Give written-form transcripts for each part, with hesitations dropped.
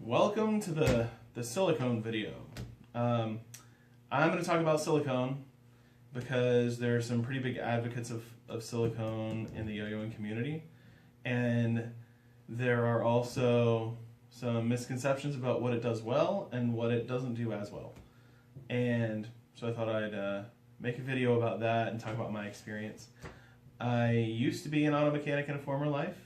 Welcome to the silicone video. I'm going to talk about silicone because there are some pretty big advocates of silicone in the yo-yoing community, and there are also some misconceptions about what it does well and what it doesn't do as well. And so I thought I'd make a video about that and talk about my experience. I used to be an auto mechanic in a former life,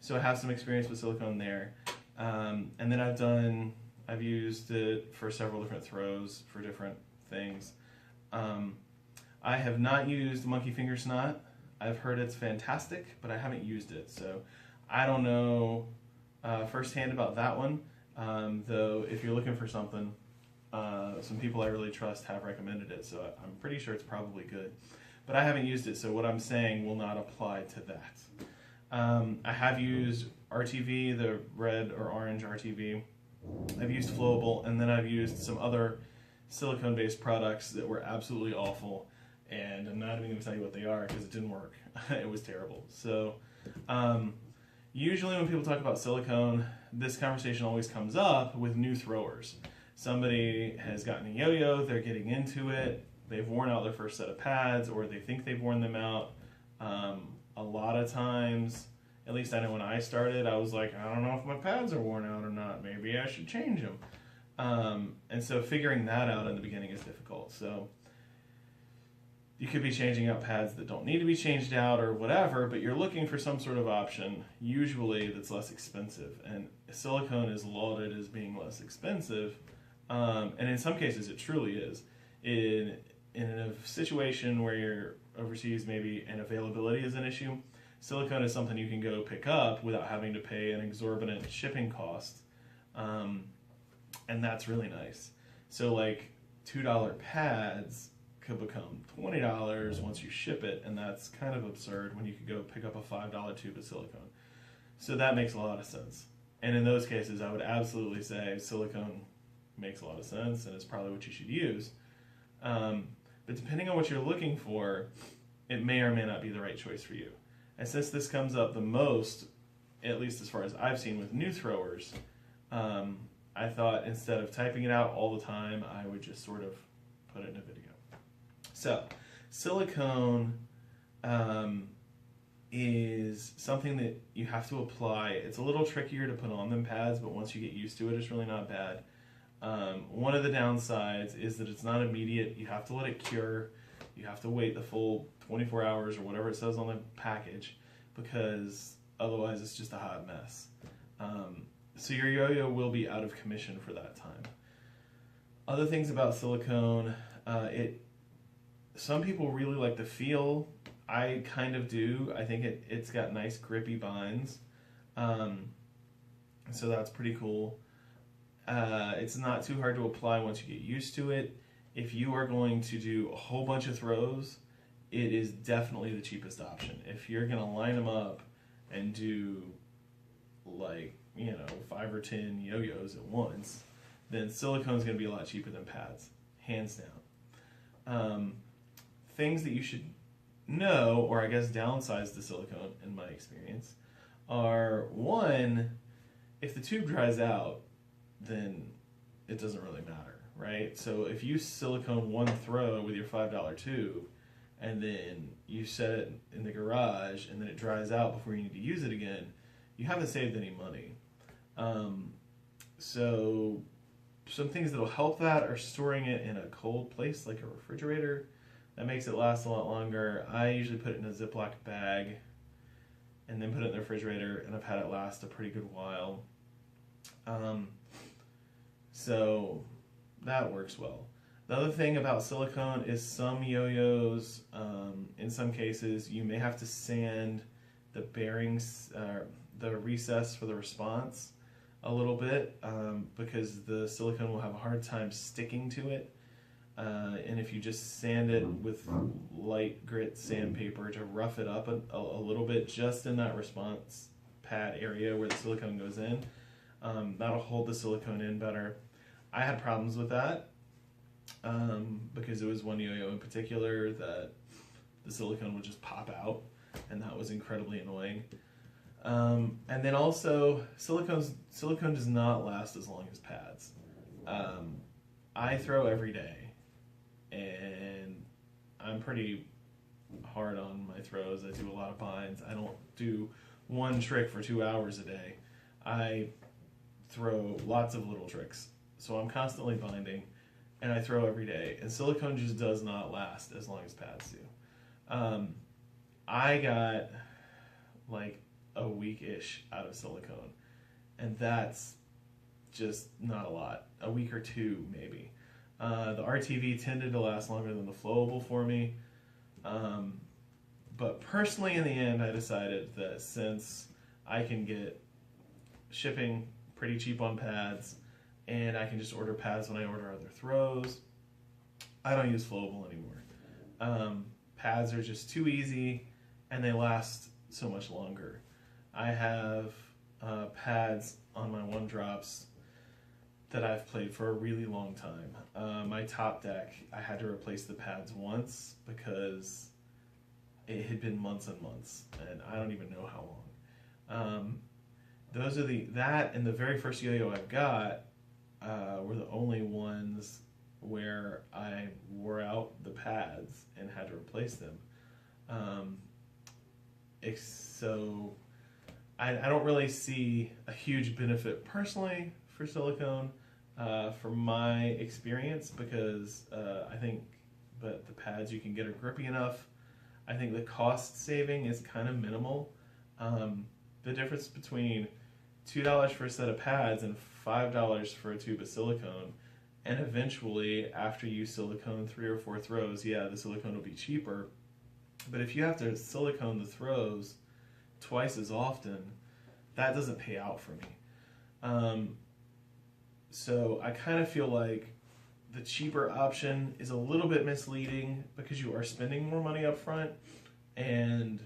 so I have some experience with silicone there. And then I've used it for several different throws for different things. I have not used monkey finger snot. I've heard it's fantastic, but I haven't used it, so I don't know firsthand about that one. Though if you're looking for something, some people I really trust have recommended it, so I'm pretty sure it's probably good. But I haven't used it, so what I'm saying will not apply to that. I have used RTV, the red or orange RTV. I've used Flowable, and then I've used some other silicone-based products that were absolutely awful, and I'm not even going to tell you what they are because it didn't work. It was terrible. So usually when people talk about silicone, this conversation always comes up with new throwers. Somebody has gotten a yo-yo, they're getting into it, they've worn out their first set of pads, or they think they've worn them out. A lot of times, at least I know when I started, I was like, I don't know if my pads are worn out or not. Maybe I should change them. And so figuring that out in the beginning is difficult. So you could be changing out pads that don't need to be changed out or whatever, but you're looking for some sort of option, usually that's less expensive. And silicone is lauded as being less expensive. And in some cases it truly is. In a situation where you're overseas maybe and availability is an issue, silicone is something you can go pick up without having to pay an exorbitant shipping cost, and that's really nice. So like $2 pads could become $20 once you ship it, and that's kind of absurd when you could go pick up a $5 tube of silicone. So that makes a lot of sense. And in those cases I would absolutely say silicone makes a lot of sense and it's probably what you should use. But depending on what you're looking for, it may or may not be the right choice for you. And since this comes up the most, at least as far as I've seen with new throwers, I thought instead of typing it out all the time, I would just sort of put it in a video. So, silicone is something that you have to apply. It's a little trickier to put on them pads, but once you get used to it, it's really not bad. One of the downsides is that it's not immediate. You have to let it cure. You have to wait the full 24 hours or whatever it says on the package, because otherwise it's just a hot mess. So your yo-yo will be out of commission for that time. Other things about silicone, some people really like the feel. I kind of do. I think it's got nice grippy binds. So that's pretty cool. It's not too hard to apply once you get used to it. If you are going to do a whole bunch of throws, it is definitely the cheapest option. If you're going to line them up and do like, 5 or 10 yo-yos at once, then silicone is going to be a lot cheaper than pads, hands down. Things that you should know, or I guess downsides to silicone in my experience, are one, if the tube dries out, then it doesn't really matter, right? So if you silicone one throw with your $5 tube and then you set it in the garage and then it dries out before you need to use it again, you haven't saved any money. So some things that will help that are storing it in a cold place like a refrigerator. That makes it last a lot longer. I usually put it in a Ziploc bag and then put it in the refrigerator, and I've had it last a pretty good while. So that works well. The other thing about silicone is some yo-yos, in some cases, you may have to sand the bearings, the recess for the response a little bit, because the silicone will have a hard time sticking to it. And if you just sand it with light grit sandpaper to rough it up a little bit just in that response pad area where the silicone goes in, that'll hold the silicone in better. I had problems with that because it was one yo-yo in particular that the silicone would just pop out, and that was incredibly annoying. And then also, silicone does not last as long as pads. I throw every day, and I'm pretty hard on my throws. I do a lot of binds. I don't do one trick for 2 hours a day. I throw lots of little tricks. So I'm constantly binding, and I throw every day. And silicone just does not last as long as pads do. I got like a week-ish out of silicone, and that's just not a lot. A week or two, maybe. The RTV tended to last longer than the flowable for me. But personally, in the end, I decided that since I can get shipping pretty cheap on pads, and I can just order pads when I order other throws, I don't use flowable anymore. Pads are just too easy, and they last so much longer. I have pads on my one drops that I've played for a really long time. My top deck, I had to replace the pads once because it had been months and months, and I don't even know how long. Those are that and the very first yo-yo I've got were the only ones where I wore out the pads and had to replace them. So I don't really see a huge benefit personally for silicone from my experience, because I think that the pads you can get are grippy enough. I think the cost saving is kind of minimal. The difference between $2 for a set of pads and $5 for a tube of silicone, and eventually after you silicone 3 or 4 throws, yeah, the silicone will be cheaper. But if you have to silicone the throws twice as often, that doesn't pay out for me. So I kind of feel like the cheaper option is a little bit misleading because you are spending more money up front, and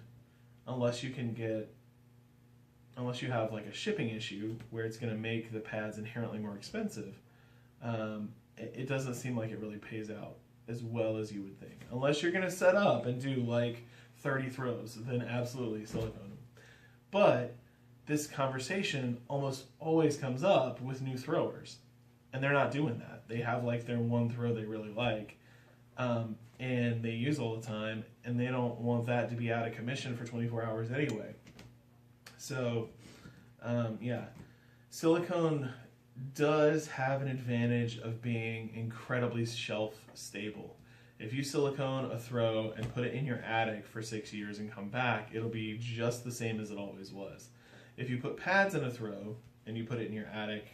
unless you have like a shipping issue where it's going to make the pads inherently more expensive, it doesn't seem like it really pays out as well as you would think. Unless you're going to set up and do like 30 throws, then absolutely silicone them. But this conversation almost always comes up with new throwers, and they're not doing that. They have like their one throw they really like, and they use all the time, and they don't want that to be out of commission for 24 hours anyway. So, yeah, silicone does have an advantage of being incredibly shelf stable. If you silicone a throw and put it in your attic for 6 years and come back, it'll be just the same as it always was. If you put pads in a throw and you put it in your attic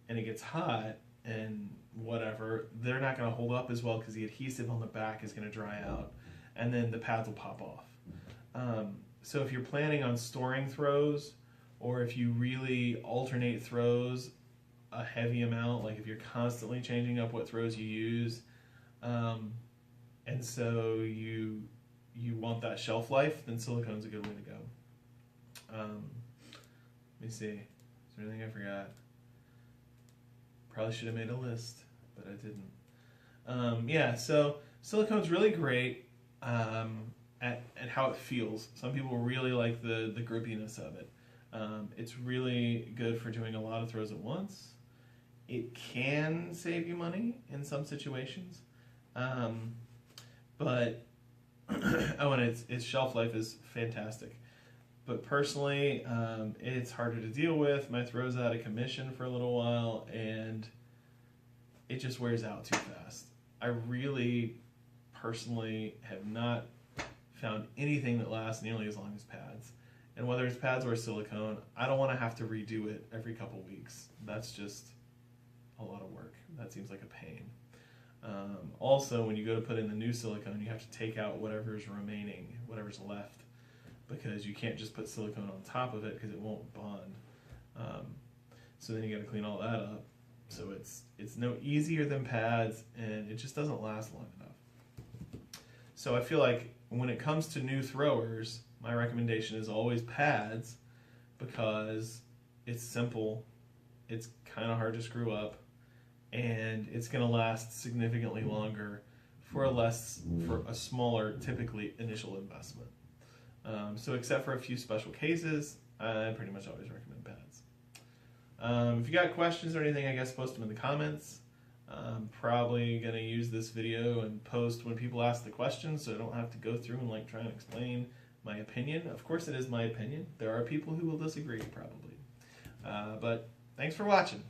and it gets hot and whatever, they're not going to hold up as well because the adhesive on the back is going to dry out, and then the pads will pop off. So if you're planning on storing throws, or if you really alternate throws a heavy amount, like if you're constantly changing up what throws you use, and so you want that shelf life, then silicone's a good way to go. Let me see. Is there anything I forgot? Probably should have made a list, but I didn't. Yeah, so silicone's really great at how it feels. Some people really like the grippiness of it. It's really good for doing a lot of throws at once. It can save you money in some situations, but oh, and its shelf life is fantastic. But personally, it's harder to deal with. My throw's out of commission for a little while, and it just wears out too fast. I really, personally, have not found anything that lasts nearly as long as pads. And whether it's pads or silicone, I don't want to have to redo it every couple weeks. That's just a lot of work. That seems like a pain. Also, when you go to put in the new silicone, you have to take out whatever's remaining, whatever's left, because you can't just put silicone on top of it because it won't bond. So then you got to clean all that up. So it's no easier than pads, and it just doesn't last long enough. So I feel like when it comes to new throwers, my recommendation is always pads, because it's simple, it's kind of hard to screw up, and it's going to last significantly longer for a smaller, typically, initial investment. So except for a few special cases, I pretty much always recommend pads. If you got questions or anything, I guess post them in the comments. I'm probably going to use this video and post when people ask the questions, so I don't have to go through and try and explain my opinion. Of course it is my opinion. There are people who will disagree, probably. But thanks for watching.